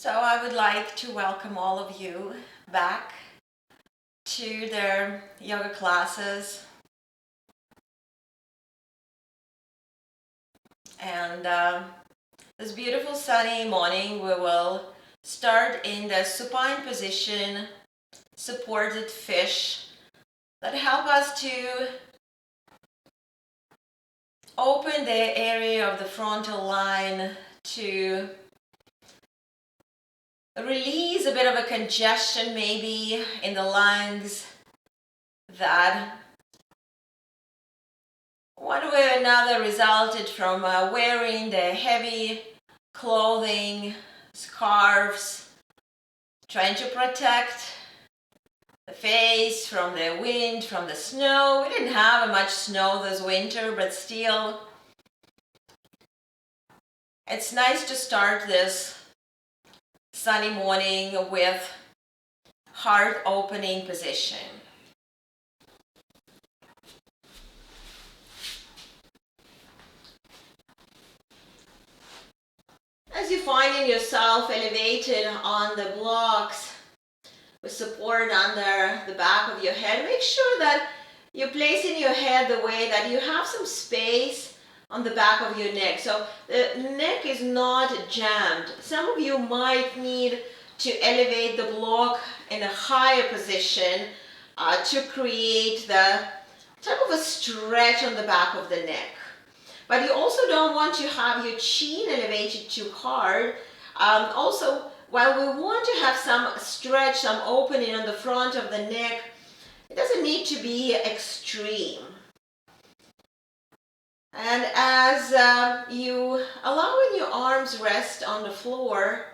So I would like to welcome all of you back to their yoga classes. And this beautiful sunny morning, we will start in the supine position, supported fish, that help us to open the area of the frontal line, to release a bit of a congestion maybe in the lungs that one way or another resulted from wearing the heavy clothing, scarves, trying to protect the face from the wind, from the snow. We didn't have much snow this winter, but still, it's nice to start this sunny morning with heart opening position. As you find yourself elevated on the blocks with support under the back of your head, make sure that you're placing your head the way that you have some space on the back of your neck. So the neck is not jammed. Some of you might need to elevate the block in a higher position to create the type of a stretch on the back of the neck. But you also don't want to have your chin elevated too hard. Also, while we want to have some stretch, some opening on the front of the neck, it doesn't need to be extreme. And as you allowing your arms rest on the floor,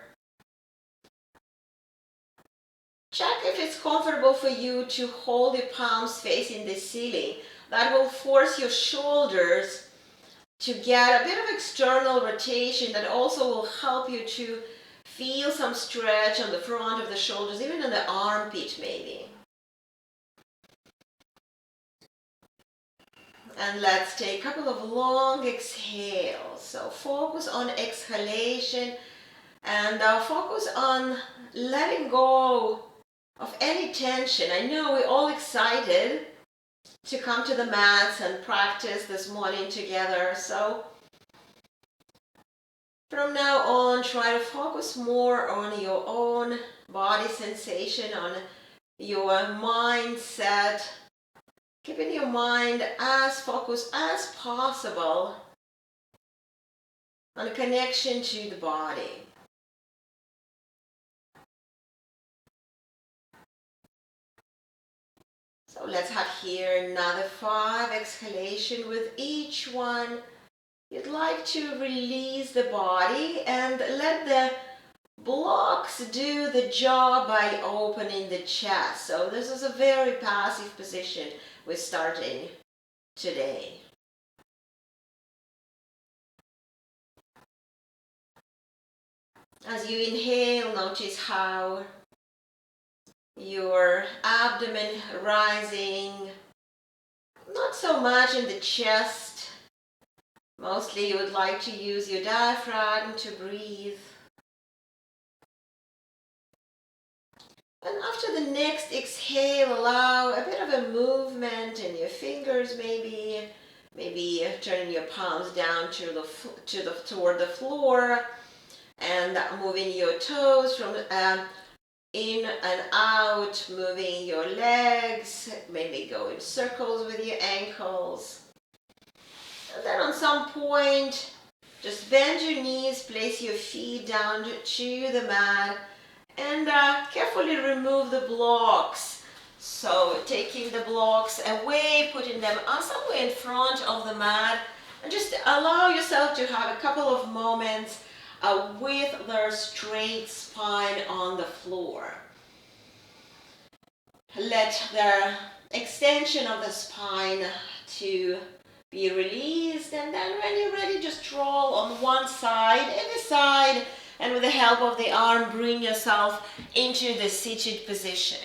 check if it's comfortable for you to hold your palms facing the ceiling. That will force your shoulders to get a bit of external rotation that also will help you to feel some stretch on the front of the shoulders, even on the armpit maybe. And let's take a couple of long exhales. So focus on exhalation and focus on letting go of any tension. I know we're all excited to come to the mats and practice this morning together. So from now on, try to focus more on your own body sensation, on your mindset, keeping your mind as focused as possible on connection to the body. So let's have here another 5 exhalation. With each one, you'd like to release the body and let the blocks do the job by opening the chest. So this is a very passive position we're starting today. As you inhale, notice how your abdomen rising, not so much in the chest. Mostly you would like to use your diaphragm to breathe. And after the next exhale, allow a bit of a movement in your fingers, maybe turning your palms down toward the floor, and moving your toes from in and out, moving your legs, maybe go in circles with your ankles. And then on some point, just bend your knees, place your feet down to the mat, and carefully remove the blocks. So taking the blocks away, putting them somewhere in front of the mat, and just allow yourself to have a couple of moments with their straight spine on the floor. Let the extension of the spine to be released, and then when you're ready, just roll on one side, any side, and with the help of the arm, bring yourself into the seated position.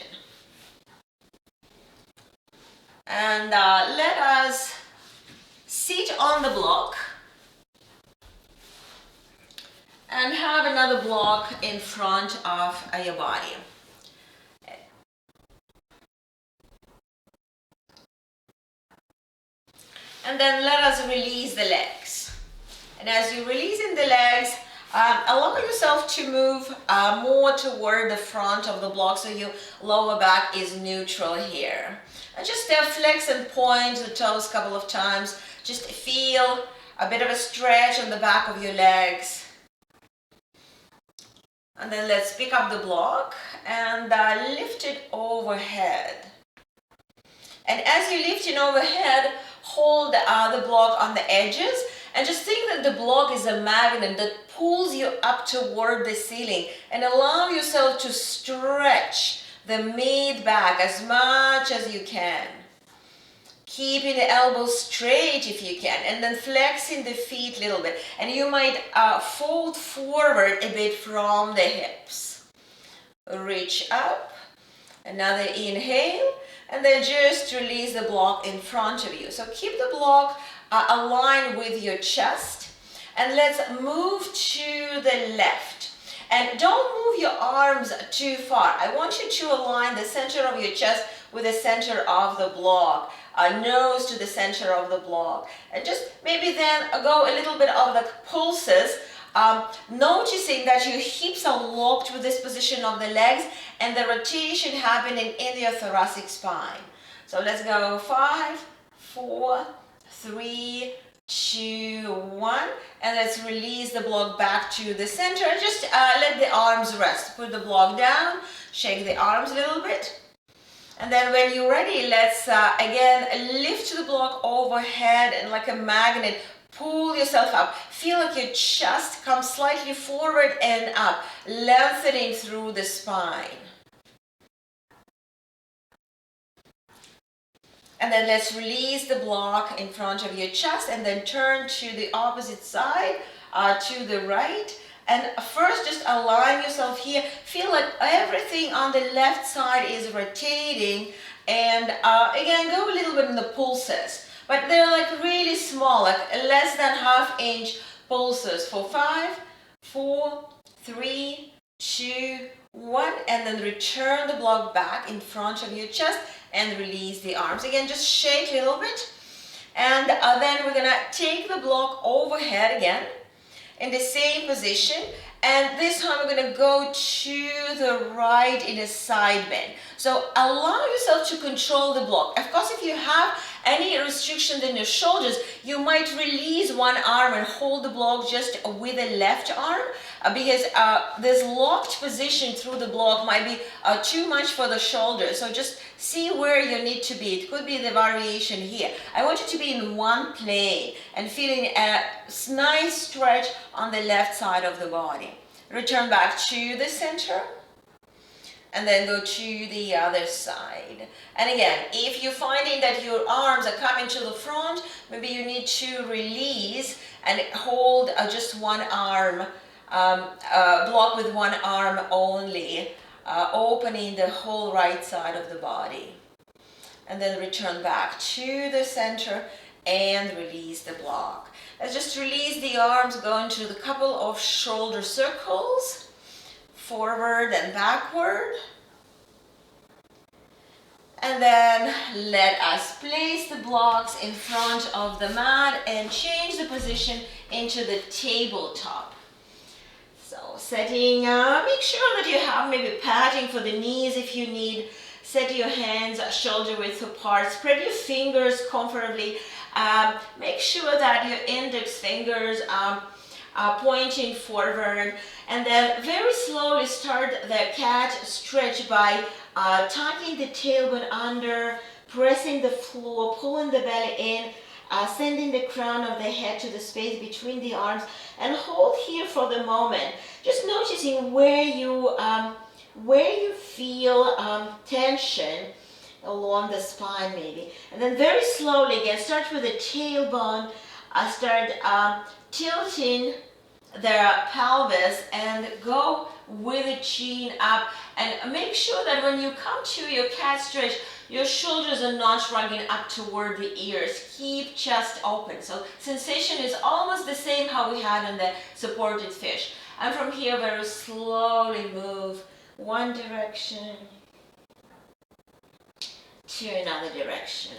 And let us sit on the block. and have another block in front of your body. And then let us release the legs. And as you're releasing the legs, allow yourself to move more toward the front of the block so your lower back is neutral here. And just flex and point the toes a couple of times. Just feel a bit of a stretch on the back of your legs. And then let's pick up the block and lift it overhead. And as you're lifting overhead, hold the block on the edges and just think that the block is a magnet that pulls you up toward the ceiling, and allow yourself to stretch the mid back as much as you can. Keeping the elbows straight if you can, and then flexing the feet a little bit. And you might fold forward a bit from the hips. Reach up, another inhale, and then just release the block in front of you. So keep the block aligned with your chest, and let's move to the left. And don't move your arms too far. I want you to align the center of your chest with the center of the block, nose to the center of the block. And just maybe then go a little bit of the pulses, noticing that your hips are locked with this position of the legs and the rotation happening in your thoracic spine. So let's go 5, 4, 3, 2, 1, and let's release the block back to the center. Just let the arms rest. Put the block down, shake the arms a little bit. And then when you're ready, let's again lift the block overhead and like a magnet, pull yourself up. Feel like your chest comes slightly forward and up, lengthening through the spine. And then let's release the block in front of your chest and then turn to the opposite side, to the right. And first just align yourself here. Feel like everything on the left side is rotating. And again, go a little bit in the pulses. But they're like really small, like less than ½ inch pulses for 5, 4, 3, 2, 1. And then return the block back in front of your chest and release the arms. Again, just shake a little bit. And then we're gonna take the block overhead again in the same position, and this time we're going to go to the right in a side bend. So allow yourself to control the block. Of course, if you have any restrictions in your shoulders, you might release one arm and hold the block just with the left arm, because this locked position through the block might be too much for the shoulders. So just see where you need to be. It could be the variation here. I want you to be in one plane and feeling a nice stretch on the left side of the body. Return back to the center. And then go to the other side. And again, if you're finding that your arms are coming to the front, maybe you need to release and hold just one arm, block with one arm only, opening the whole right side of the body. And then return back to the center and release the block. Let's just release the arms, go into the couple of shoulder circles, forward and backward. And then let us place the blocks in front of the mat and change the position into the tabletop. So setting, make sure that you have maybe padding for the knees if you need. Set your hands shoulder width apart. Spread your fingers comfortably. Make sure that your index fingers are pointing forward. And then very slowly start the cat stretch by tucking the tailbone under, pressing the floor, pulling the belly in, sending the crown of the head to the space between the arms, and hold here for the moment. Just noticing where you feel tension along the spine maybe. And then very slowly again, start with the tailbone, start tilting the pelvis and go with the chin up, and make sure that when you come to your cat stretch, your shoulders are not shrugging up toward the ears. Keep chest open. So sensation is almost the same how we had in the supported fish. And from here, very slowly move one direction to another direction.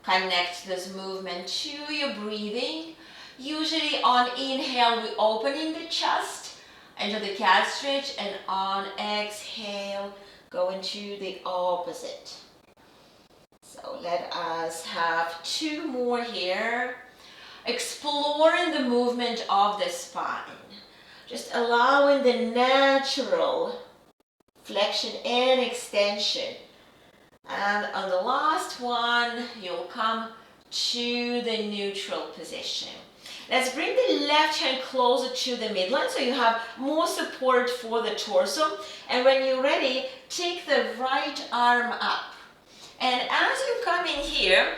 Connect this movement to your breathing. Usually on inhale, we open in the chest into the cat stretch, and on exhale, go into the opposite. So let us have two more here. Exploring the movement of the spine. Just allowing the natural flexion and extension. And on the last one, you'll come to the neutral position. Let's bring the left hand closer to the midline so you have more support for the torso. And when you're ready, take the right arm up. And as you come in here,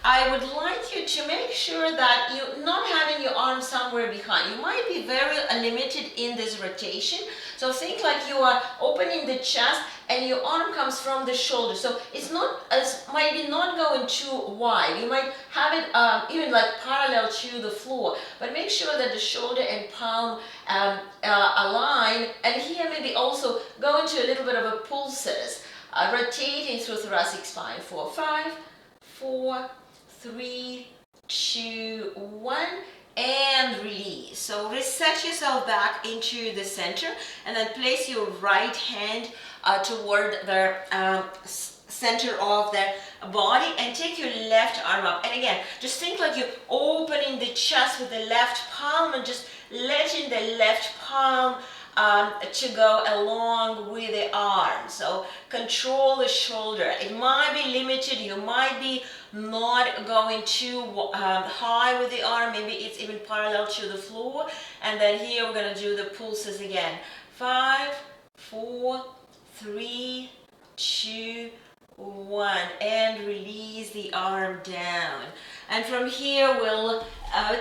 I would like you to make sure that you're not having your arm somewhere behind. You might be very limited in this rotation. So think like you are opening the chest and your arm comes from the shoulder. So it's not as, might be not going too wide. You might have it even like parallel to the floor. But make sure that the shoulder and palm align. And here maybe also go into a little bit of a pulses. Rotating through thoracic spine for 5, 4, 3, 2, 1, and release. So reset yourself back into the center and then place your right hand toward the center of the body and take your left arm up. And again, just think like you're opening the chest with the left palm and just letting the left palm to go along with the arm. So control the shoulder. It might be limited. You might be not going too high with the arm. Maybe it's even parallel to the floor. And then here we're going to do the pulses again. 5, 4, 3, 2, 1. And release the arm down. And from here we'll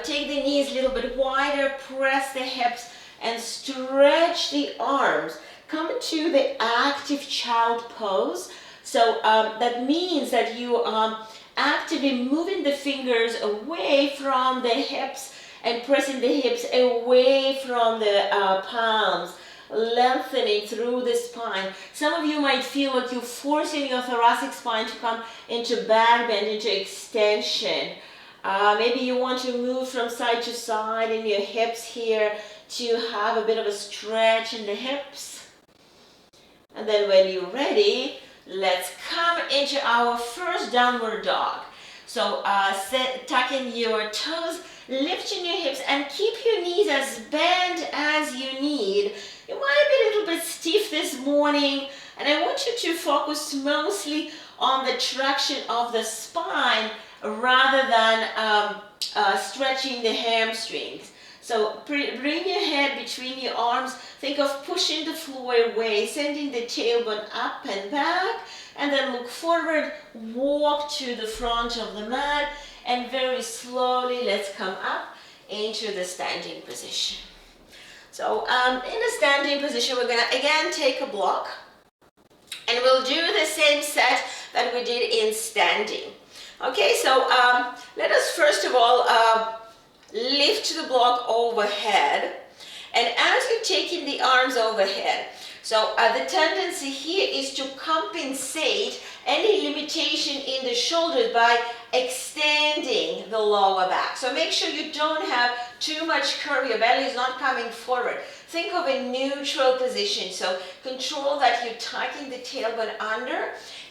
take the knees a little bit wider, press the hips, and stretch the arms. Come to the active child pose. So that means that you actively moving the fingers away from the hips and pressing the hips away from the palms, lengthening through the spine. Some of you might feel like you're forcing your thoracic spine to come into back bend, into extension. Maybe you want to move from side to side in your hips here to have a bit of a stretch in the hips. And then when you're ready, let's come into our first downward dog. So tucking your toes, lifting your hips, and keep your knees as bent as you need. You might be a little bit stiff this morning, and I want you to focus mostly on the traction of the spine rather than stretching the hamstrings. So bring your head between your arms. Think of pushing the floor away, sending the tailbone up and back, and then look forward, walk to the front of the mat, and very slowly let's come up into the standing position. So in the standing position, we're going to again take a block, and we'll do the same set that we did in standing. Okay, so let us first of all lift the block overhead, and as you're taking the arms overhead, so the tendency here is to compensate any limitation in the shoulders by extending the lower back. So make sure you don't have too much curve, your belly is not coming forward. Think of a neutral position, so control that you're tucking the tailbone under.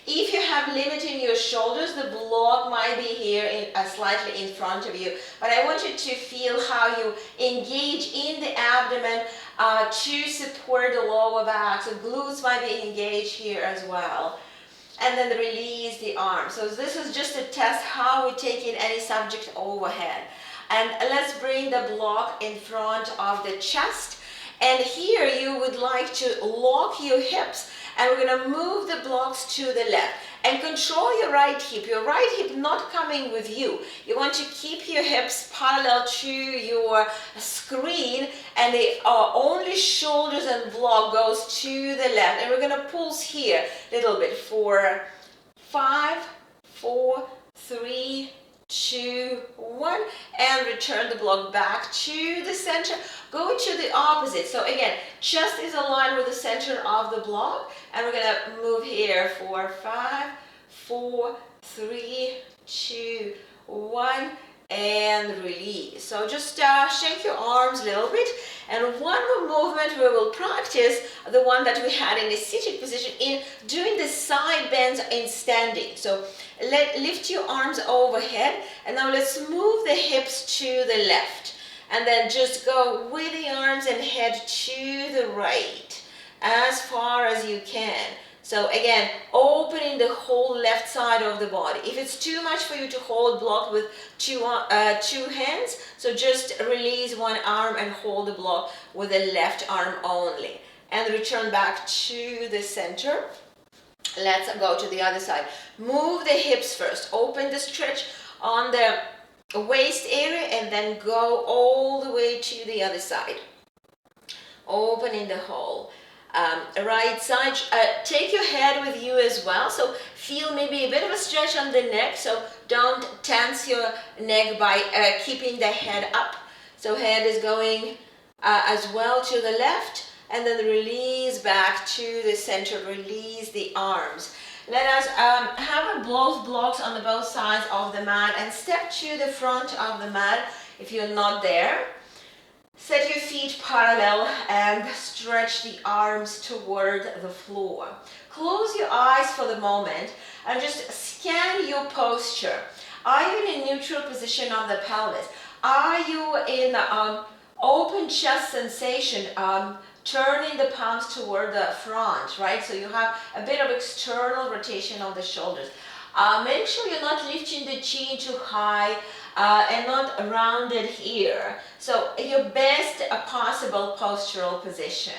If you have limit in your shoulders, the block might be here slightly in front of you. But I want you to feel how you engage in the abdomen to support the lower back. So glutes might be engaged here as well. And then release the arm. So this is just a test how we take in any subject overhead. And let's bring the block in front of the chest. And here you would like to lock your hips. And we're going to move the blocks to the left and control your right hip. Your right hip not coming with you. You want to keep your hips parallel to your screen, and the only shoulders and block goes to the left. And we're going to pulse here a little bit for 5, 4, 3, 2, 1, and return the block back to the center. Go to the opposite. So again, chest is aligned with the center of the block, and we're gonna move here for 5, 4, 3, 2, 1, and release. So just shake your arms a little bit, and one more movement we will practice, the one that we had in the seated position, in doing the side bends in standing. So lift your arms overhead, and now let's move the hips to the left, and then just go with the arms and head to the right as far as you can. So again, opening the whole left side of the body. If it's too much for you to hold block with two hands, so just release one arm and hold the block with the left arm only. And return back to the center. Let's go to the other side. Move the hips first. Open the stretch on the waist area, and then go all the way to the other side. Opening the whole. Right side, take your head with you as well, so feel maybe a bit of a stretch on the neck, so don't tense your neck by keeping the head up. So head is going as well to the left, and then release back to the center, release the arms. Let us have both blocks on the both sides of the mat, and step to the front of the mat if you're not there. Set your feet parallel and stretch the arms toward the floor. Close your eyes for the moment and just scan your posture. Are you in a neutral position of the pelvis? Are you in open chest sensation, turning the palms toward the front, right? So you have a bit of external rotation of the shoulders. Make sure you're not lifting the chin too high and not rounded here. So your best possible postural position.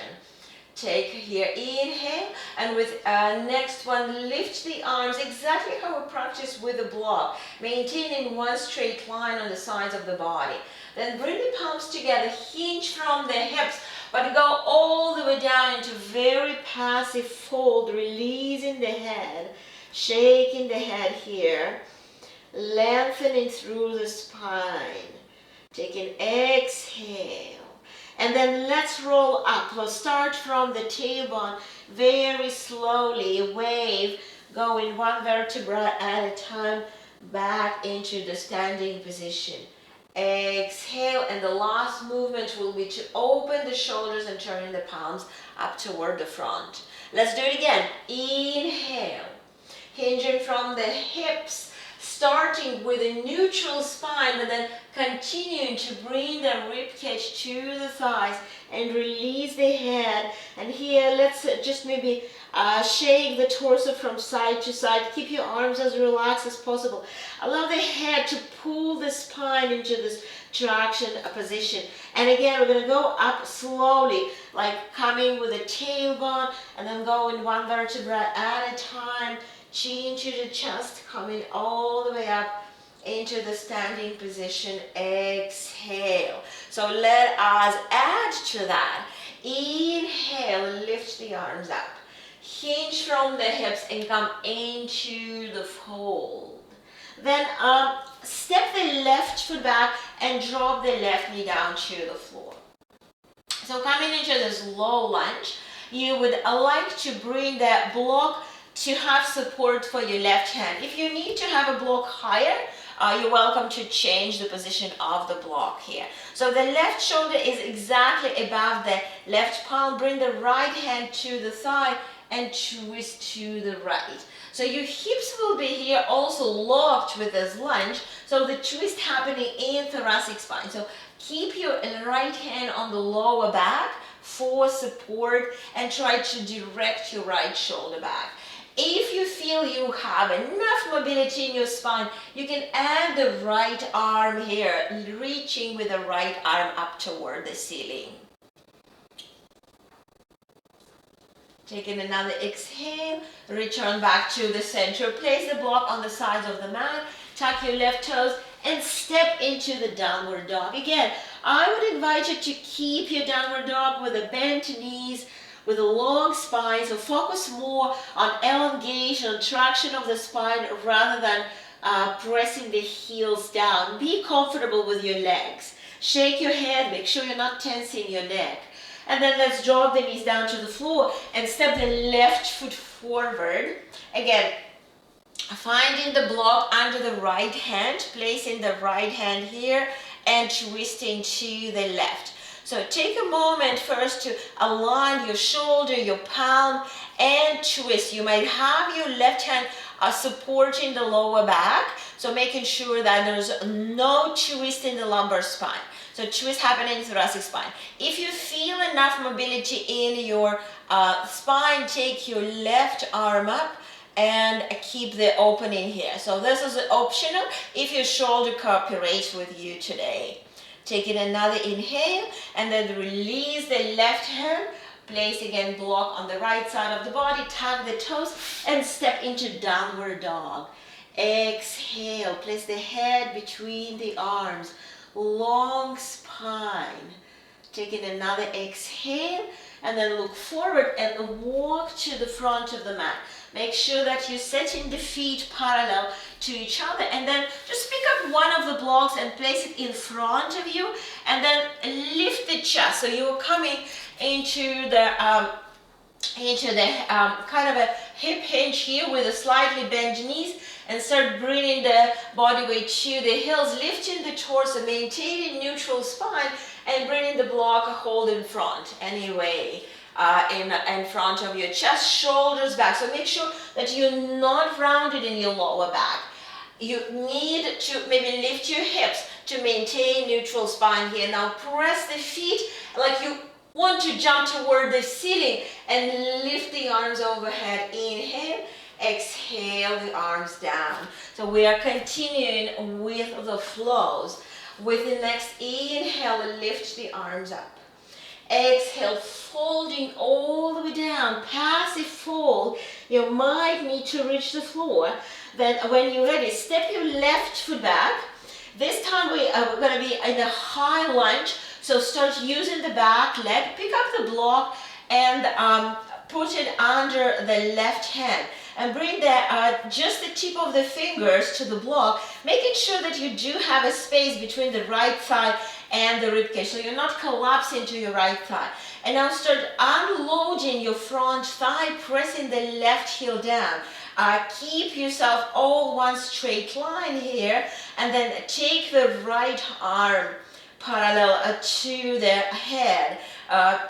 Take here, inhale, and with next one, lift the arms exactly how we practice with the block, maintaining one straight line on the sides of the body. Then bring the palms together, hinge from the hips, but go all the way down into very passive fold, releasing the head, shaking the head here, lengthening through the spine. Take an exhale. And then let's roll up. We'll start from the tailbone very slowly, wave, going one vertebra at a time back into the standing position. Exhale, and the last movement will be to open the shoulders and turning the palms up toward the front. Let's do it again. Inhale, hinging from the hips, starting with a neutral spine, but then continuing to bring the ribcage to the thighs and release the head. And here, let's just maybe shake the torso from side to side. Keep your arms as relaxed as possible. Allow the head to pull the spine into this traction position. And again, we're going to go up slowly, like coming with a tailbone, and then going one vertebra at a time. Chin to the chest, coming all the way up into the standing position. Exhale. So let us add to that. Inhale, lift the arms up. Hinge from the hips and come into the fold. Then step the left foot back and drop the left knee down to the floor. So coming into this low lunge, you would like to bring that block to have support for your left hand. If you need to have a block higher, you're welcome to change the position of the block here. So the left shoulder is exactly above the left palm. Bring the right hand to the thigh and twist to the right. So your hips will be here also locked with this lunge. So the twist happening in thoracic spine. So keep your right hand on the lower back for support and try to direct your right shoulder back. If you feel you have enough mobility in your spine, you can add the right arm here, reaching with the right arm up toward the ceiling. Taking another exhale, return back to the center. Place the block on the sides of the mat, tuck your left toes, and step into the downward dog. Again, I would invite you to keep your downward dog with the bent knees, with a long spine, so focus more on elongation, traction of the spine rather than pressing the heels down. Be comfortable with your legs. Shake your head, make sure you're not tensing your neck. And then let's drop the knees down to the floor and step the left foot forward. Again, finding the block under the right hand, placing the right hand here and twisting to the left. So take a moment first to align your shoulder, your palm, and twist. You might have your left hand supporting the lower back, so making sure that there's no twist in the lumbar spine. So twist happening in thoracic spine. If you feel enough mobility in your spine, take your left arm up and keep the opening here. So this is optional if your shoulder cooperates with you today. Taking another inhale and then release the left hand. Place again block on the right side of the body. Tap the toes and step into downward dog. Exhale. Place the head between the arms. Long spine. Taking another exhale and then look forward and walk to the front of the mat. Make sure that you're setting the feet parallel to each other, and then just pick up one of the blocks and place it in front of you, and then lift the chest. So you're coming into the kind of a hip hinge here with a slightly bent knees, and start bringing the body weight to the heels, lifting the torso, maintaining neutral spine, and bringing the block hold in front anyway. In front of your chest, shoulders back. So make sure that you're not rounded in your lower back. You need to maybe lift your hips to maintain neutral spine here. Now press the feet like you want to jump toward the ceiling and lift the arms overhead. Inhale, exhale the arms down. So we are continuing with the flows. With the next inhale, lift the arms up. Exhale, folding all the way down, passive fold. You might need to reach the floor. Then when you're ready, step your left foot back. This time we are going to be in a high lunge. So start using the back leg. Pick up the block and put it under the left hand. And bring just the tip of the fingers to the block, making sure that you do have a space between the right thigh and the ribcage, so you're not collapsing to your right thigh. And now start unloading your front thigh, pressing the left heel down. Keep yourself all one straight line here, and then take the right arm parallel to the head,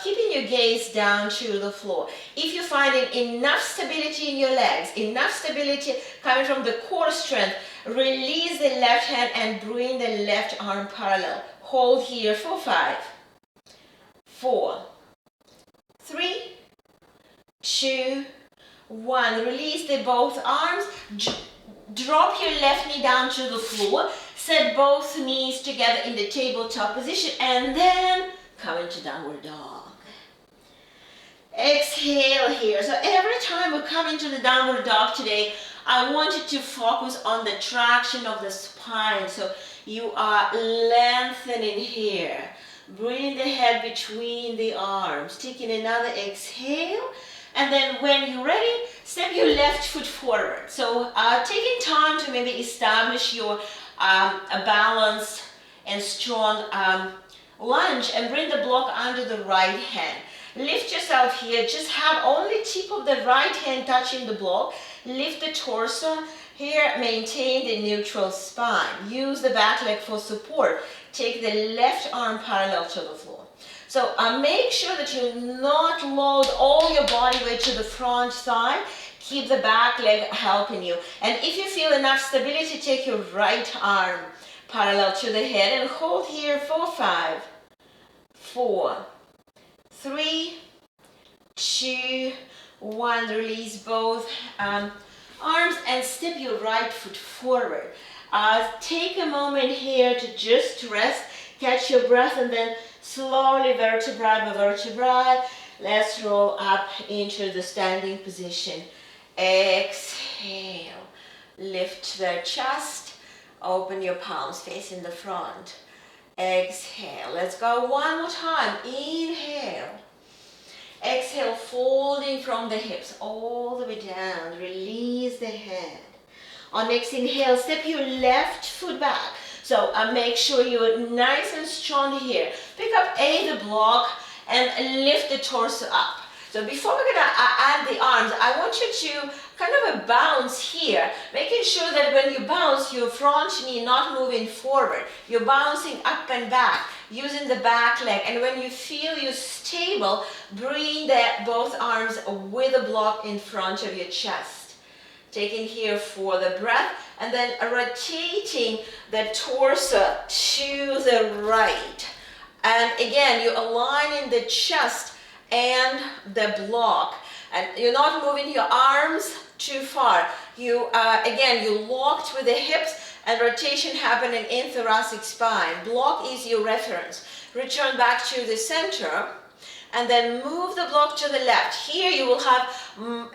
keeping your gaze down to the floor. If you're finding enough stability in your legs, enough stability coming from the core strength, release the left hand and bring the left arm parallel. Hold here for 5, 4, 3, 2, 1. Release the both arms. Drop your left knee down to the floor. Set both knees together in the tabletop position, and then come into downward dog. Exhale here. So every time we come into the downward dog today, I want you to focus on the traction of the spine. So you are lengthening here. Bring the head between the arms. Taking another exhale. And then when you're ready, step your left foot forward. So taking time to maybe establish your a balanced and strong lunge, and bring the block under the right hand. Lift yourself here. Just have only tip of the right hand touching the block. Lift the torso. Here, maintain the neutral spine. Use the back leg for support. Take the left arm parallel to the floor. So make sure that you not load all your body weight to the front thigh. Keep the back leg helping you. And if you feel enough stability, take your right arm parallel to the head and hold here for 5, 4, 3, 2, 1. Release both arms and step your right foot forward. Take a moment here to just rest, catch your breath, and then slowly, vertebra by vertebra, let's roll up into the standing position. Exhale. Lift the chest. Open your palms facing the front. Exhale. Let's go one more time. Inhale. Exhale, folding from the hips all the way down. Release the head. On next inhale, step your left foot back. So make sure you're nice and strong here. Pick up the block and lift the torso up. So before we're gonna add the arms, I want you to kind of a bounce here, making sure that when you bounce, your front knee not moving forward. You're bouncing up and back, using the back leg. And when you feel you're stable, bring both arms with a block in front of your chest. Taking here for the breath, and then rotating the torso to the right. And again, you're aligning the chest and the block, and you're not moving your arms too far. You again, you locked with the hips, and rotation happening in thoracic spine. Block is your reference. Return back to the center, and then move the block to the left. Here you will have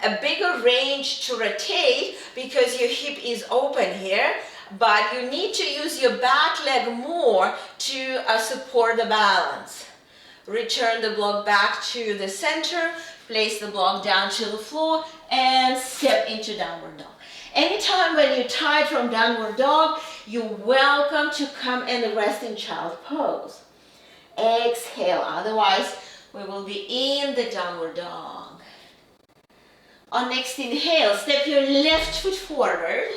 a bigger range to rotate because your hip is open here, but you need to use your back leg more to support the balance. Return the block back to the center, place the block down to the floor, and step into downward dog. Anytime when you're tired from downward dog, you're welcome to come and rest in child pose. Exhale, otherwise we will be in the downward dog. On next inhale, step your left foot forward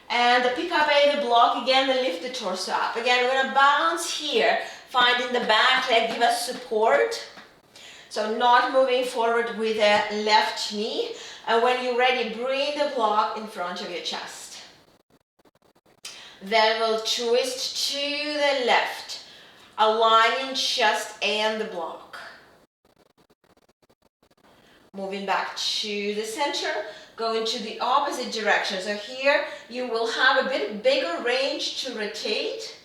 and pick up the block again and lift the torso up. Again, we're gonna bounce here, finding the back leg, give us support. So not moving forward with the left knee. And when you're ready, bring the block in front of your chest. Then we'll twist to the left, aligning chest and the block. Moving back to the center, going to the opposite direction. So here you will have a bit bigger range to rotate,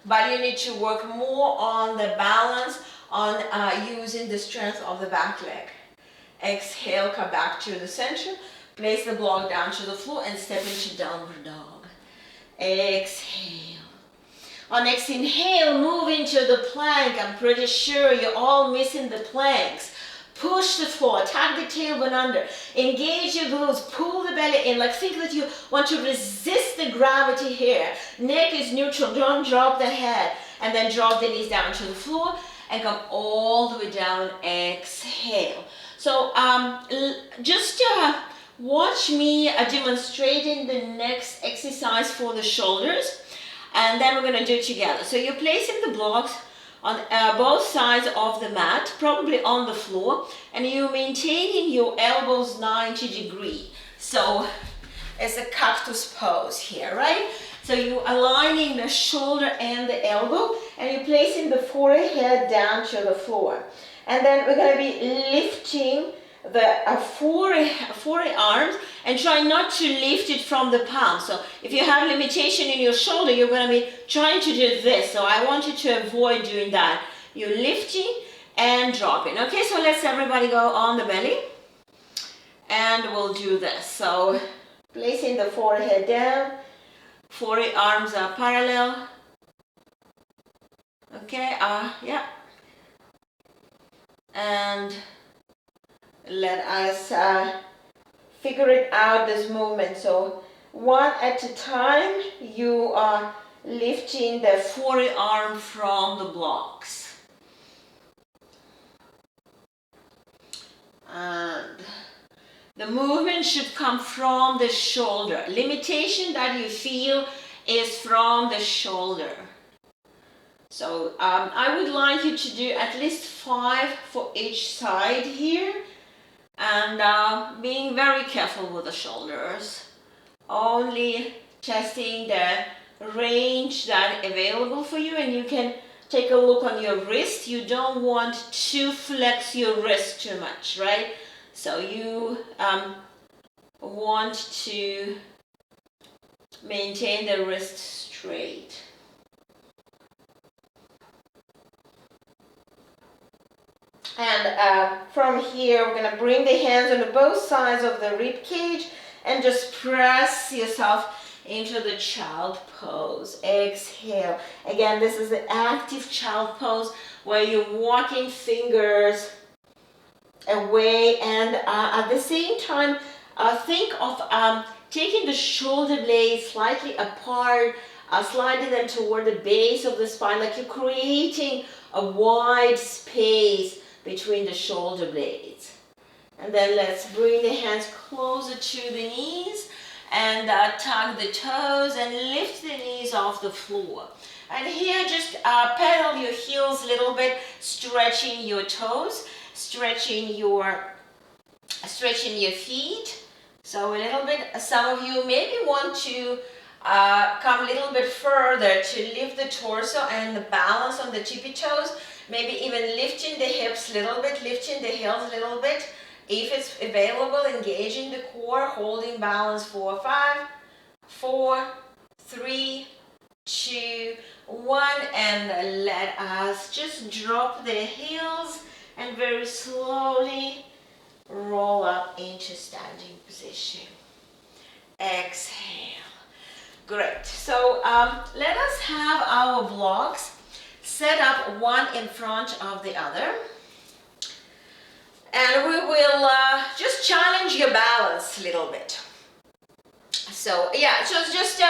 but you need to work more on the balance, on using the strength of the back leg. Exhale, come back to the center, place the block down to the floor and step into downward dog. Exhale. On next inhale, move into the plank. I'm pretty sure you're all missing the planks. Push the floor, tuck the tailbone under, engage your glutes, pull the belly in, like think that you want to resist the gravity here. Neck is neutral, don't drop the head, and then drop the knees down to the floor and come all the way down, exhale. So just watch me demonstrating the next exercise for the shoulders, and then we're gonna do it together. So you're placing the blocks on both sides of the mat, probably on the floor, and you're maintaining your elbows 90 degrees. So it's a cactus pose here, right? So you're aligning the shoulder and the elbow, and you're placing the forehead down to the floor. And then we're going to be lifting the forearms and try not to lift it from the palm. So if you have limitation in your shoulder, you're going to be trying to do this. So I want you to avoid doing that. You're lifting and dropping. Okay, so let's everybody go on the belly. And we'll do this. So placing the forehead down, forearms are parallel. Okay, yeah. And let us figure it out, this movement. So one at a time, you are lifting the forearm from the blocks. And the movement should come from the shoulder. Limitation that you feel is from the shoulder. So I would like you to do at least 5 for each side here, and being very careful with the shoulders. Only testing the range that available for you, and you can take a look on your wrist. You don't want to flex your wrist too much, right? So you want to maintain the wrist straight. And from here, we're going to bring the hands on both sides of the rib cage and just press yourself into the child pose. Exhale. Again, this is the active child pose where you're walking fingers away, and at the same time, think of taking the shoulder blades slightly apart, sliding them toward the base of the spine, like you're creating a wide space between the shoulder blades. And then let's bring the hands closer to the knees and tug the toes and lift the knees off the floor. And here just pedal your heels a little bit, stretching your toes, stretching your feet. So a little bit, some of you maybe want to come a little bit further to lift the torso and the balance on the tippy toes, maybe even lifting the hips a little bit, lifting the heels a little bit. If it's available, engaging the core, holding balance for 5, 4, 3, 2, 1, and let us just drop the heels and very slowly roll up into standing position. Exhale. Great. So let us have our blocks set up one in front of the other. And we will just challenge your balance a little bit. So yeah, so it's just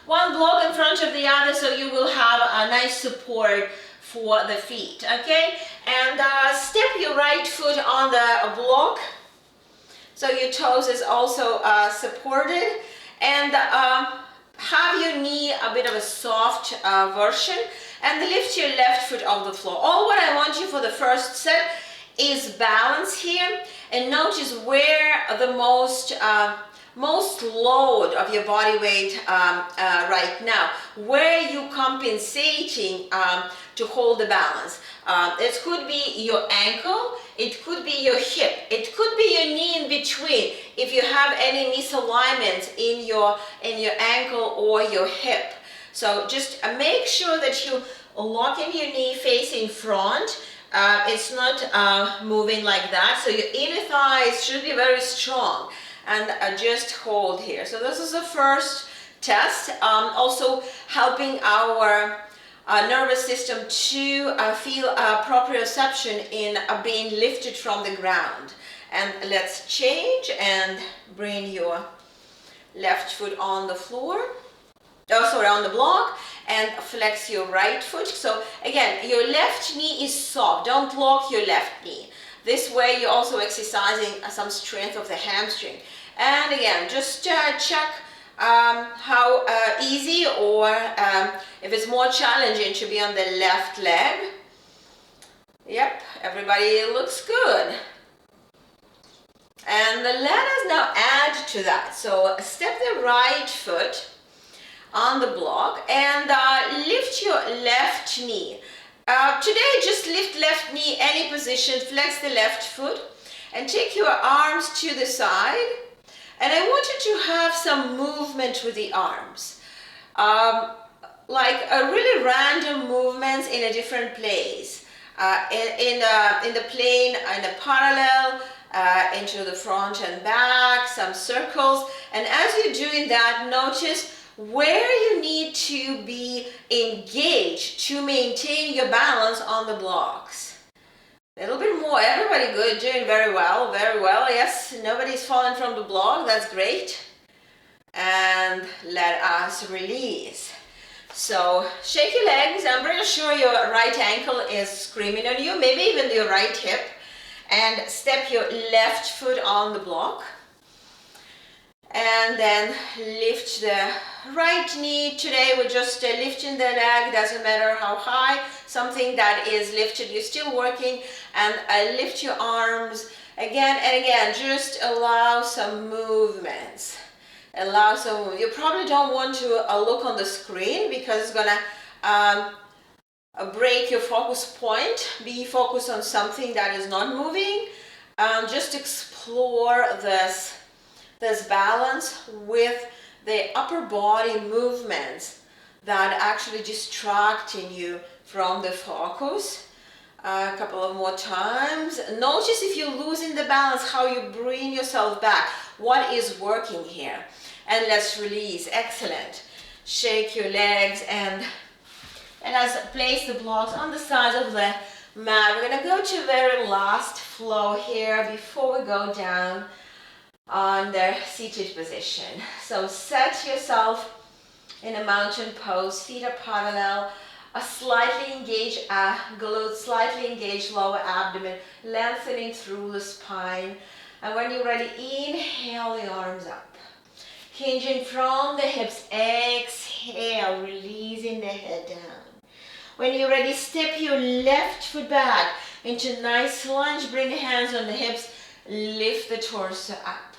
one block in front of the other, so you will have a nice support for the feet, okay? And step your right foot on the block, so your toes is also supported, and have your knee a bit of a soft version, and lift your left foot off the floor. All what I want you for the first set is balance here, and notice where the most load of your body weight right now, where you compensating to hold the balance. It could be your ankle, it could be your hip, it could be your knee in between if you have any misalignments in your ankle or your hip. So just make sure that you lock in your knee facing front. It's not moving like that, so your inner thighs should be very strong, and just hold here. So this is the first test, also helping our nervous system to feel proprioception in being lifted from the ground. And let's change and bring your left foot on the floor. On the block, and flex your right foot. So again, your left knee is soft. Don't lock your left knee. This way you're also exercising some strength of the hamstring. And again, just check how easy or if it's more challenging to be on the left leg. Yep, everybody looks good. And let us now add to that. So step the right foot on the block and lift your left knee. Today just lift left knee any position, flex the left foot and take your arms to the side, and I want you to have some movement with the arms, like a really random movements in a different place, in the plane, in a parallel, into the front and back, some circles. And as you're doing that, notice where you need to be engaged to maintain your balance on the blocks. A little bit more. Everybody good, doing very well, very well. Yes, nobody's fallen from the block. That's great. And let us release. So shake your legs. I'm pretty sure your right ankle is screaming on you, maybe even your right hip. And step your left foot on the block. And then lift the right knee. Today we're just lifting the leg, doesn't matter how high, something that is lifted, you're still working. And lift your arms again and again, just allow some movements. Allow some, you probably don't want to look on the screen because it's gonna break your focus point. Be focused on something that is not moving. Just explore this balance with the upper body movements that actually distracting you from the focus. A couple of more times. Notice if you're losing the balance, how you bring yourself back. What is working here? And let's release. Excellent. Shake your legs and let's place the blocks on the sides of the mat. We're going to go to the very last flow here before we go down on the seated position. So set yourself in a mountain pose, feet are parallel, a slightly engaged glutes, slightly engaged lower abdomen, lengthening through the spine. And when you're ready, inhale the arms up. Hinging from the hips, exhale, releasing the head down. When you're ready, step your left foot back into a nice lunge, bring the hands on the hips, lift the torso up.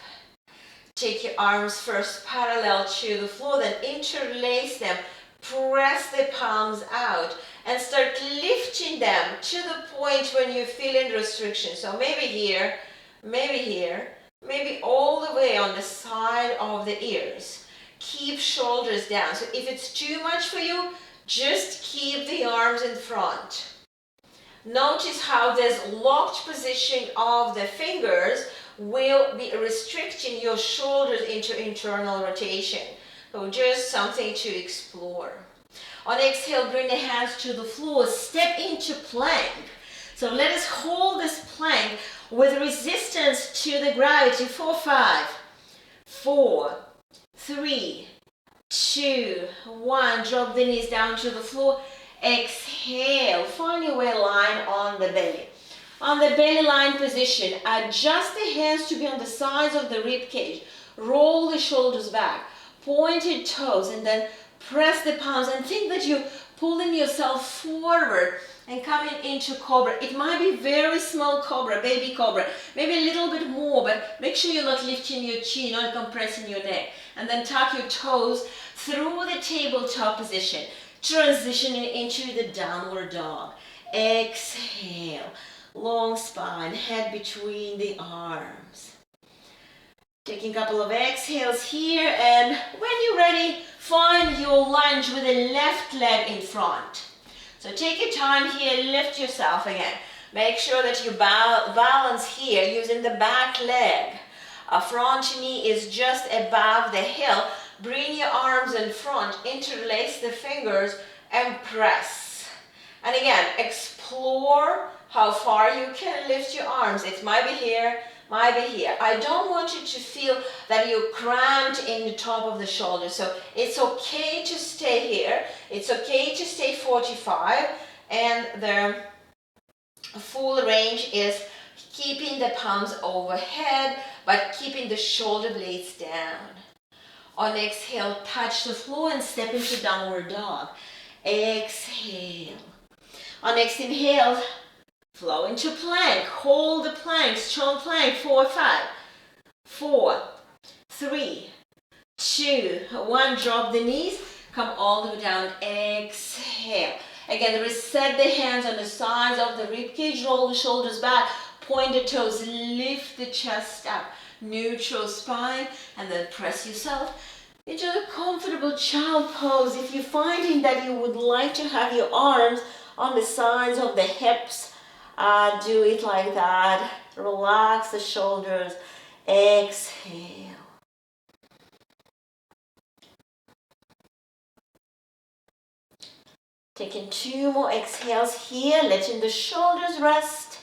Take your arms first parallel to the floor, then interlace them, press the palms out, and start lifting them to the point when you feel in restriction. So maybe here, maybe all the way on the side of the ears. Keep shoulders down. So if it's too much for you, just keep the arms in front. Notice how this locked position of the fingers will be restricting your shoulders into internal rotation. So just something to explore. On exhale, bring the hands to the floor, step into plank. So let us hold this plank with resistance to the gravity for 5, 4, 3, 2, 1. Drop the knees down to the floor. Exhale, find your way line on the belly. On the belly line position, adjust the hands to be on the sides of the rib cage. Roll the shoulders back, pointed toes, and then press the palms and think that you're pulling yourself forward and coming into cobra. It might be very small cobra, baby cobra, maybe a little bit more, but make sure you're not lifting your chin, not compressing your neck. And then tuck your toes through the tabletop position, transitioning into the downward dog. Exhale, long spine, head between the arms. Taking a couple of exhales here, and when you're ready, find your lunge with the left leg in front. So take your time here, lift yourself again. Make sure that you balance here using the back leg. A front knee is just above the heel. Bring your arms in front, interlace the fingers, and press. And again, explore how far you can lift your arms. It might be here, might be here. I don't want you to feel that you're cramped in the top of the shoulder. So it's okay to stay here. It's okay to stay 45. And the full range is keeping the palms overhead, but keeping the shoulder blades down. On exhale, touch the floor and step into downward dog. Exhale. On next inhale, flow into plank. Hold the plank, strong plank. 4, 5, 4, 3, 2, 1. Drop the knees. Come all the way down. Exhale. Again, reset the hands on the sides of the ribcage. Roll the shoulders back. Point the toes. Lift the chest up. Neutral spine. And then press yourself into a comfortable child pose. If you're finding that you would like to have your arms on the sides of the hips, do it like that. Relax the shoulders. Exhale. Taking 2 more exhales here, letting the shoulders rest.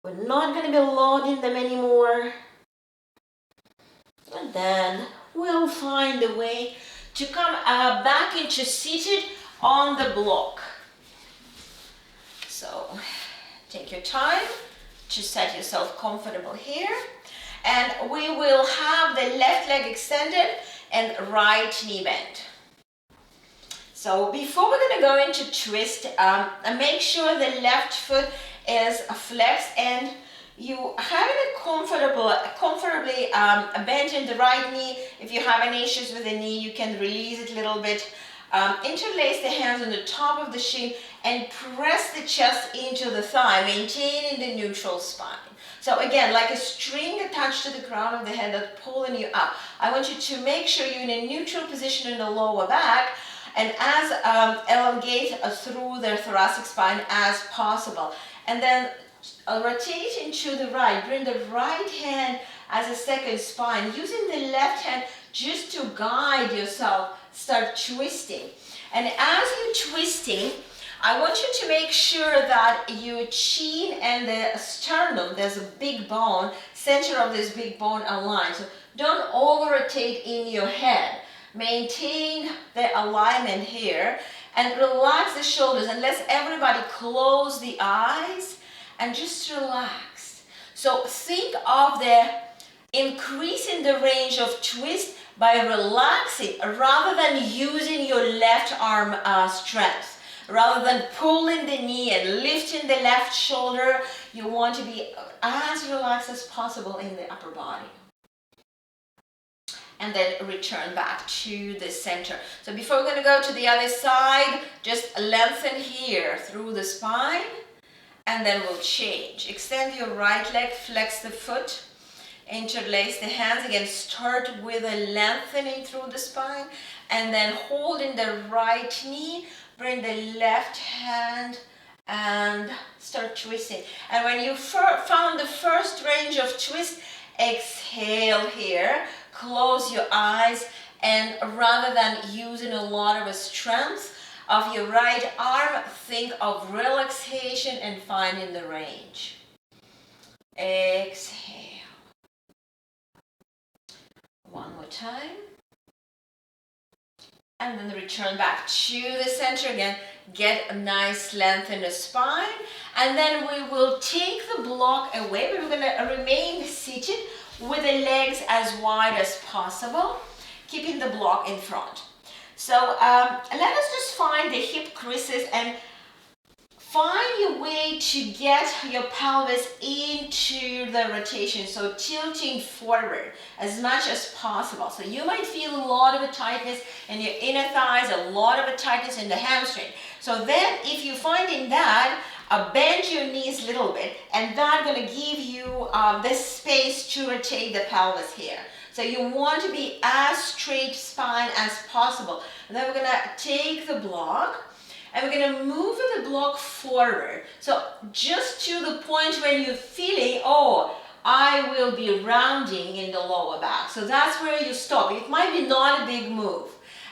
We're not going to be loading them anymore. And then we'll find a way to come back into seated on the block. So take your time to set yourself comfortable here. And we will have the left leg extended and right knee bent. So before we're going to go into twist, make sure the left foot is flexed and you have it comfortably bent in the right knee. If you have any issues with the knee, you can release it a little bit. Interlace the hands on the top of the shin and press the chest into the thigh, maintaining the neutral spine. So again, like a string attached to the crown of the head that's pulling you up. I want you to make sure you're in a neutral position in the lower back and as elongate through the thoracic spine as possible. And then rotate into the right. Bring the right hand as a second spine. Using the left hand just to guide yourself, start twisting. And as you're twisting, I want you to make sure that your chin and the sternum, there's a big bone, center of this big bone aligned. So don't over-rotate in your head. Maintain the alignment here and relax the shoulders, and let everybody close the eyes and just relax. So think of the increasing the range of twist by relaxing rather than using your left arm strength. Rather than pulling the knee and lifting the left shoulder, you want to be as relaxed as possible in the upper body. And then return back to the center. So before we're going to go to the other side, just lengthen here through the spine, and then we'll change. Extend your right leg, flex the foot, interlace the hands. Again, start with a lengthening through the spine, and then holding the right knee, bring the left hand and start twisting. And when you found the first range of twist, exhale here, close your eyes, and rather than using a lot of strength of your right arm, think of relaxation and finding the range. Exhale. One more time. And then return back to the center again. Get a nice length in the spine. And then we will take the block away. We're going to remain seated with the legs as wide as possible, keeping the block in front. So let us just find the hip creases and find your way to get your pelvis into the rotation, so tilting forward as much as possible. So you might feel a lot of a tightness in your inner thighs, a lot of a tightness in the hamstring. So then if you're finding that, bend your knees a little bit, and that's going to give you this space to rotate the pelvis here. So you want to be as straight spine as possible. And then we're going to take the block, and we're going to move the block forward. So just to the point when you're feeling, oh, I will be rounding in the lower back. So that's where you stop. It might be not a big move.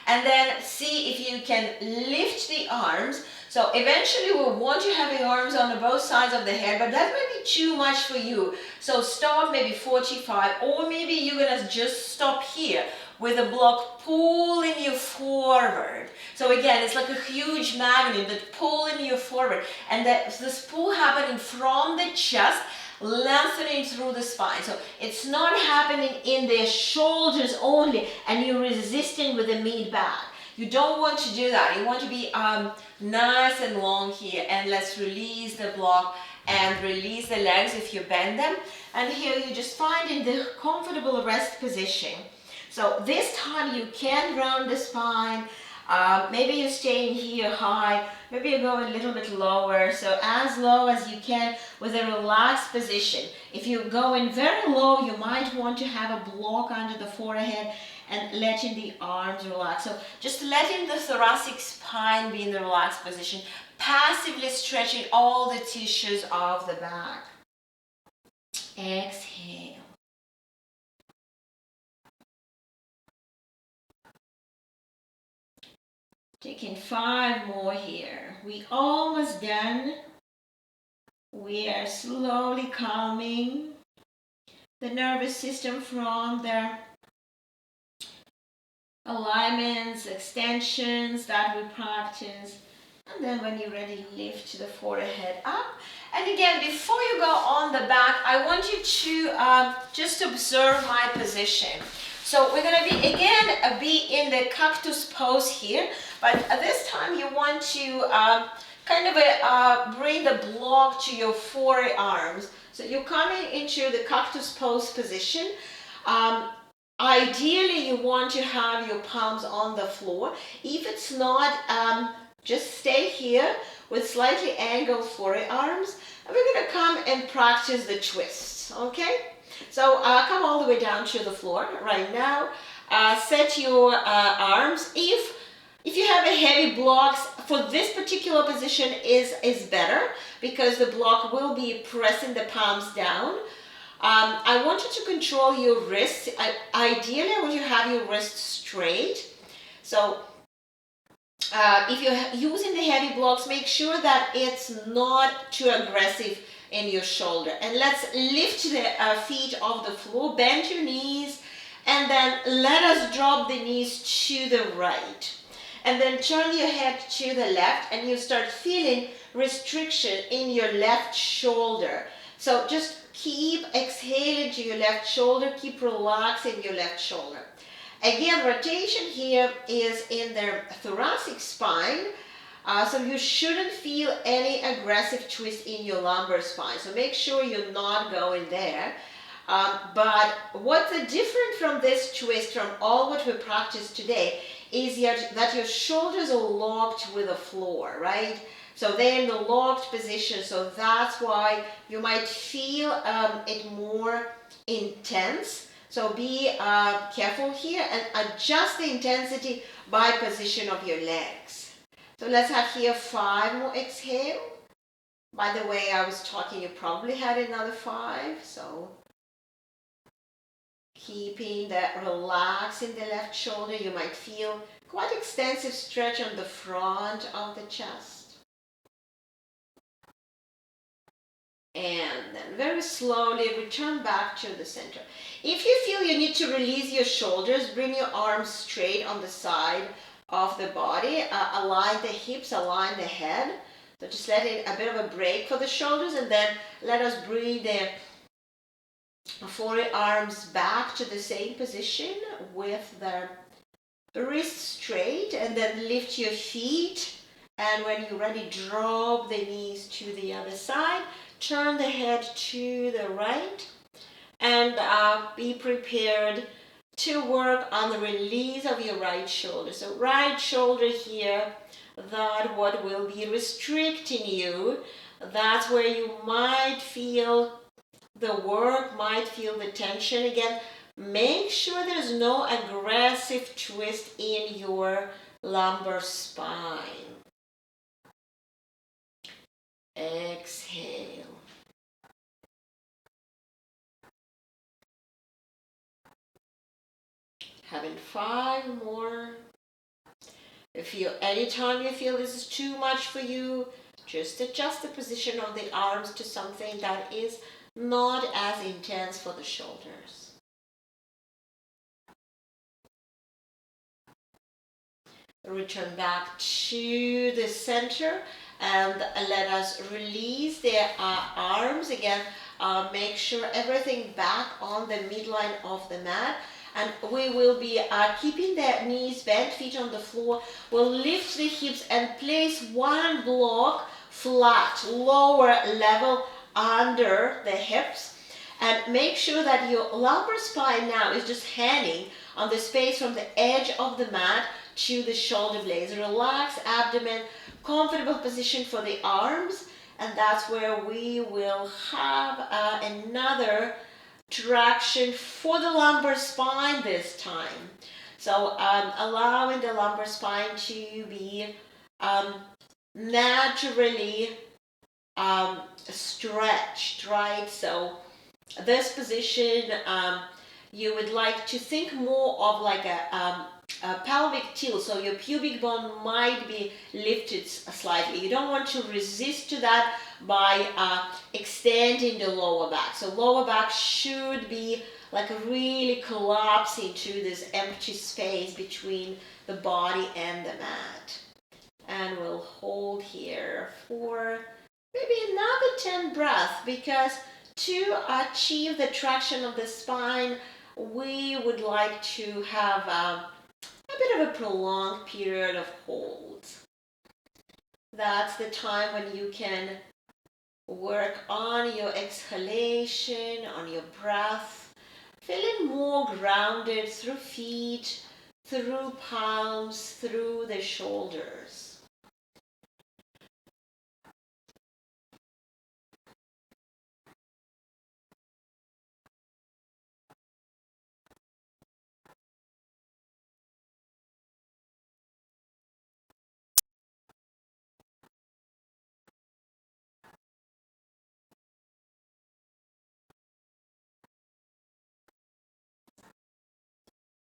And then see if you can lift the arms. So eventually we'll want you having arms on both sides of the head, but that might be too much for you. So stop maybe 45, or maybe you're going to just stop here with the block pulling you forward. So again, it's like a huge magnet that pulling you forward, and this pull happening from the chest, lengthening through the spine. So it's not happening in the shoulders only and you're resisting with the mid back. You don't want to do that. You want to be nice and long here, and let's release the block and release the legs if you bend them. And here you just find in the comfortable rest position. So this time you can round the spine. Maybe you're staying here high, maybe you're going a little bit lower, so as low as you can with a relaxed position. If you're going very low, you might want to have a block under the forehead and letting the arms relax. So just letting the thoracic spine be in the relaxed position, passively stretching all the tissues of the back. Exhale. Taking 5 more here. We almost done. We are slowly calming the nervous system from the alignments, extensions that we practice. And then when you're ready, lift the forehead up. And again, before you go on the back, I want you to just observe my position. So we're going to be in the cactus pose here, but at this time you want to bring the block to your forearms. So you're coming into the cactus pose position. Ideally, you want to have your palms on the floor. If it's not, just stay here with slightly angled forearms. And we're going to come and practice the twists, okay? So come all the way down to the floor right now. Set your arms. If you have a heavy blocks, for this particular position is better because the block will be pressing the palms down. I want you to control your wrists. Ideally, I want you to have your wrists straight. So if you're using the heavy blocks, make sure that it's not too aggressive in your shoulder. And let's lift the feet off the floor, bend your knees, and then let us drop the knees to the right. And then turn your head to the left, and you start feeling restriction in your left shoulder. So just keep exhaling to your left shoulder, keep relaxing your left shoulder. Again, rotation here is in the thoracic spine, so you shouldn't feel any aggressive twist in your lumbar spine. So make sure you're not going there. But what's different from this twist, from all what we practiced today, is that your shoulders are locked with the floor, right? So they're in the locked position, so that's why you might feel it more intense. So be careful here and adjust the intensity by position of your legs. So let's have here 5 more exhale. By the way, I was talking, you probably had another 5, so keeping that relax in the left shoulder. You might feel quite extensive stretch on the front of the chest. And then very slowly return back to the center. If you feel you need to release your shoulders, bring your arms straight on the side of the body. Align the hips, align the head. So just let it a bit of a break for the shoulders, and then let us bring the forearms back to the same position with the wrists straight, and then lift your feet. And when you're ready, drop the knees to the other side. Turn the head to the right, and be prepared to work on the release of your right shoulder. So right shoulder here, that what will be restricting you. That's where you might feel the work, might feel the tension. Again, make sure there's no aggressive twist in your lumbar spine. Exhale. Having 5 more. Anytime you feel this is too much for you, just adjust the position of the arms to something that is not as intense for the shoulders. Return back to the center and let us release the arms again. Make sure everything back on the midline of the mat. And we will be keeping the knees bent, feet on the floor. We'll lift the hips and place one block flat, lower level under the hips. And make sure that your lumbar spine now is just hanging on the space from the edge of the mat to the shoulder blades. Relax abdomen, comfortable position for the arms. And that's where we will have another traction for the lumbar spine this time. So allowing the lumbar spine to be naturally stretched, right? So this position, you would like to think more of like a pelvic tilt, so your pubic bone might be lifted slightly. You don't want to resist to that by extending the lower back. So lower back should be like really collapsing to this empty space between the body and the mat. And we'll hold here for maybe another 10 breaths, because to achieve the traction of the spine, we would like to have a bit of a prolonged period of hold. That's the time when you can work on your exhalation, on your breath, feeling more grounded through feet, through palms, through the shoulders.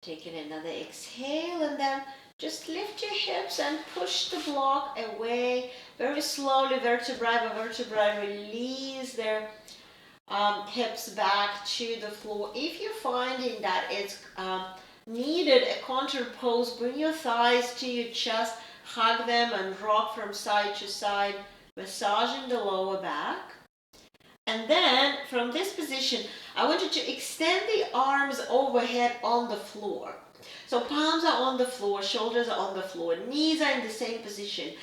Taking another exhale, and then Just lift your hips and push the block away. Very slowly, vertebrae by vertebrae, release their hips back to the floor. If you're finding that it's needed a contour pose, bring your thighs to your chest, hug them and rock from side to side, massaging the lower back. And then from this position, I want you to extend the arms overhead on the floor. So palms are on the floor, shoulders are on the floor, knees are in the same position,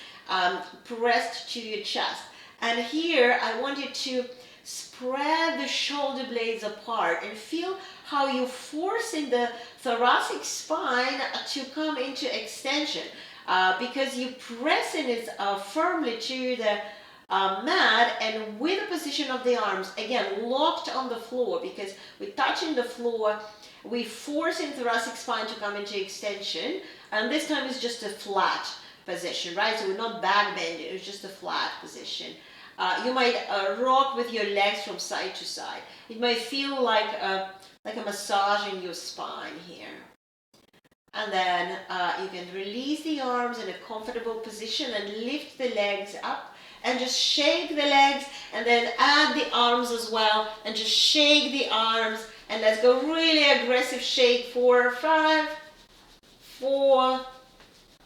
pressed to your chest. And here I want you to spread the shoulder blades apart and feel how you're forcing the thoracic spine to come into extension because you're pressing it firmly to the mat, and with the position of the arms, again, locked on the floor because we're touching the floor, we're forcing thoracic spine to come into extension, and this time it's just a flat position, right? So we're not back bending, it's just a flat position. You might rock with your legs from side to side. It might feel like a massage in your spine here. And then you can release the arms in a comfortable position and lift the legs up and just shake the legs and then add the arms as well and just shake the arms, and let's go really aggressive shake. 4, 5, 4,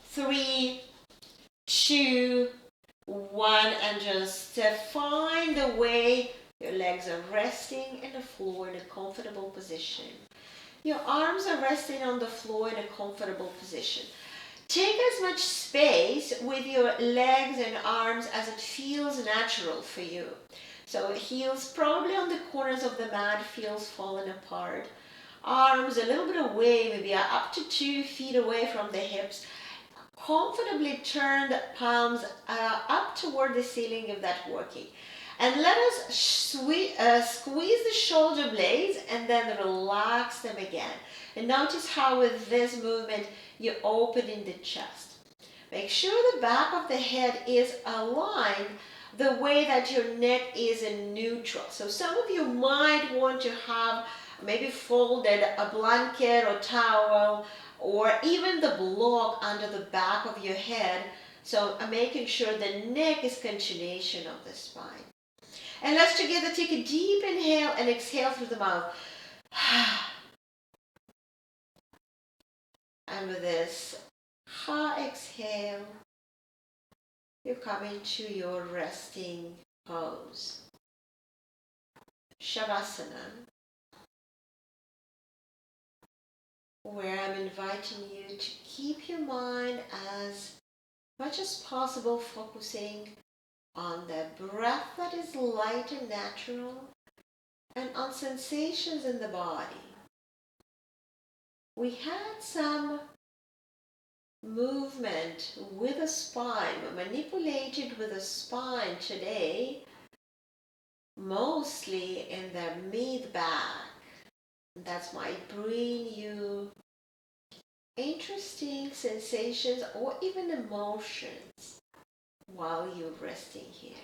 3, 2, 1, and just find the way your legs are resting in the floor in a comfortable position. Your arms are resting on the floor in a comfortable position. Take as much space with your legs and arms as it feels natural for you. So heels probably on the corners of the mat, feels falling apart. Arms a little bit away, maybe up to 2 feet away from the hips. Comfortably turn the palms up toward the ceiling if that's working. And let us squeeze the shoulder blades and then relax them again. And notice how with this movement you're opening the chest. Make sure the back of the head is aligned the way that your neck is in neutral. So some of you might want to have maybe folded a blanket or towel or even the block under the back of your head. So I'm making sure the neck is continuation of the spine. And let's together take a deep inhale and exhale through the mouth. And with this exhale, you come into your resting pose. Shavasana, where I'm inviting you to keep your mind as much as possible focusing on the breath that is light and natural and on sensations in the body. We had some movement with the spine, manipulated with the spine today, mostly in the mid-back. That might bring you interesting sensations or even emotions while you're resting here.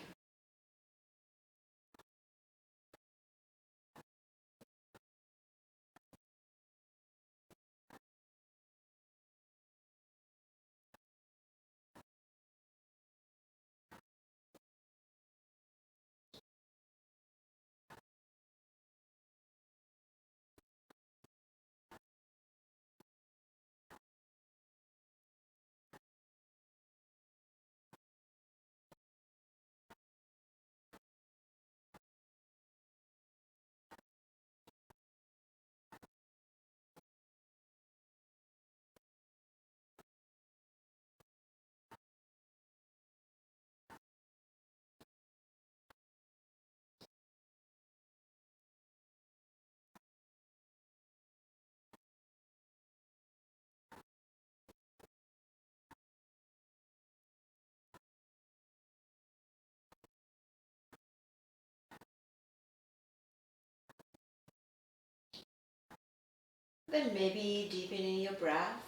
Then maybe deepening your breath,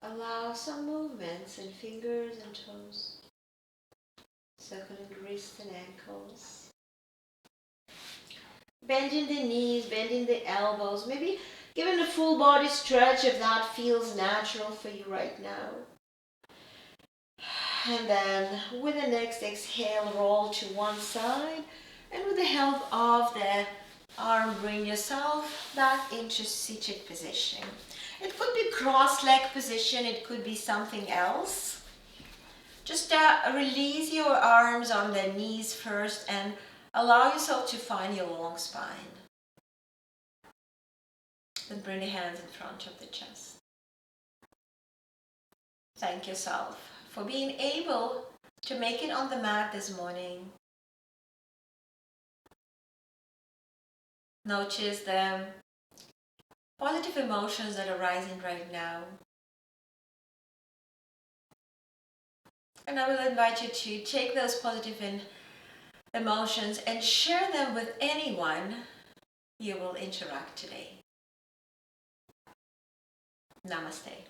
allow some movements in fingers and toes, circling wrists and ankles. Bending the knees, bending the elbows, maybe Even a full body stretch if that feels natural for you right now. And then with the next exhale, roll to one side. And with the help of the arm, bring yourself back into seated position. It could be cross-leg position. It could be something else. Just release your arms on the knees first and allow yourself to find your long spine. Then bring the hands in front of the chest. Thank yourself for being able to make it on the mat this morning. Notice the positive emotions that are rising right now. And I will invite you to take those positive emotions and share them with anyone you will interact today. Namaste.